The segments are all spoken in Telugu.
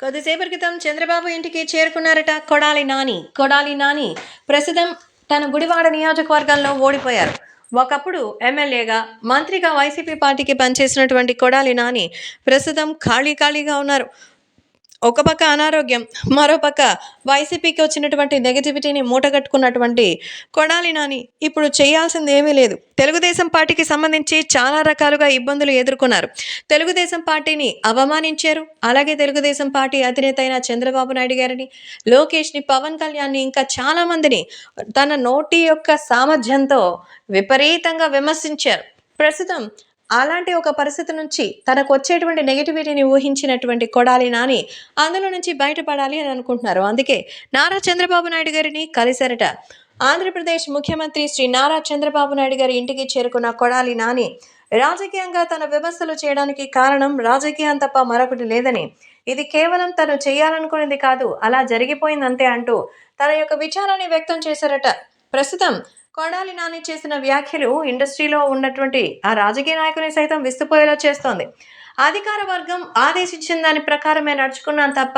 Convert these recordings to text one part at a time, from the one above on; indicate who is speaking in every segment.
Speaker 1: కొద్దిసేపటి క్రితం చంద్రబాబు ఇంటికి చేరుకున్నారట కొడాలి నాని. కొడాలి నాని ప్రస్తుతం తన గుడివాడ నియోజకవర్గంలో ఓడిపోయారు. ఒకప్పుడు ఎమ్మెల్యేగా, మంత్రిగా వైసీపీ పార్టీకి పనిచేసినటువంటి కొడాలి నాని ప్రస్తుతం ఖాళీగా ఉన్నారు. ఒక పక్క అనారోగ్యం, మరోపక్క వైసీపీకి వచ్చినటువంటి నెగటివిటీని మూటగట్టుకున్నటువంటి కొడాలి నాని ఇప్పుడు చేయాల్సింది ఏమీ లేదు. తెలుగుదేశం పార్టీకి సంబంధించి చాలా రకాలుగా ఇబ్బందులు ఎదుర్కొన్నారు. తెలుగుదేశం పార్టీని అవమానించారు. అలాగే తెలుగుదేశం పార్టీ అధినేత అయిన చంద్రబాబు నాయుడు గారిని, లోకేష్ని, పవన్ కళ్యాణ్ని, ఇంకా చాలా మందిని తన నోటి యొక్క సామర్థ్యంతో విపరీతంగా విమర్శించారు. ప్రస్తుతం అలాంటి ఒక పరిస్థితి నుంచి తనకు వచ్చేటువంటి నెగిటివిటీని ఊహించినటువంటి కొడాలి నాని అందులో నుంచి బయటపడాలి అని అనుకుంటున్నారు. అందుకే నారా చంద్రబాబు నాయుడు గారిని కలిశారట. ఆంధ్రప్రదేశ్ ముఖ్యమంత్రి శ్రీ నారా చంద్రబాబు నాయుడు గారి ఇంటికి చేరుకున్న కొడాలి నాని రాజకీయంగా తన విమర్శలు చేయడానికి కారణం రాజకీయం తప్ప మరొకటి లేదని, ఇది కేవలం తను చేయాలనుకునేది కాదు, అలా జరిగిపోయిందంతే అంటూ తన యొక్క విచారాన్ని వ్యక్తం చేశారట. ప్రస్తుతం కొడాలి నాని చేసిన వ్యాఖ్యలు ఇండస్ట్రీలో ఉన్నటువంటి ఆ రాజకీయ నాయకుని సైతం విస్తుపోయేలా చేస్తోంది. అధికార వర్గం ఆదేశించిన దాని ప్రకారమే నడుచుకున్నాను తప్ప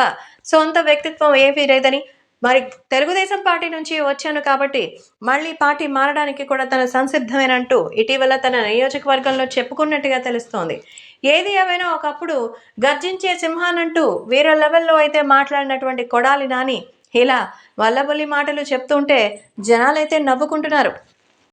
Speaker 1: సొంత వ్యక్తిత్వం ఏమీ లేదని, మరి తెలుగుదేశం పార్టీ నుంచి వచ్చాను కాబట్టి మళ్ళీ పార్టీ మారడానికి కూడా తన సంసిద్ధమేనంటూ ఇటీవల తన నియోజకవర్గంలో చెప్పుకున్నట్టుగా తెలుస్తోంది. ఏది ఏమైనా ఒకప్పుడు గర్జించే సింహానంటూ వేరే లెవెల్లో అయితే మాట్లాడినటువంటి కొడాలి నాని ఇలా వల్లబొల్లి మాటలు చెప్తుంటే జనాలైతే నవ్వుకుంటున్నారు.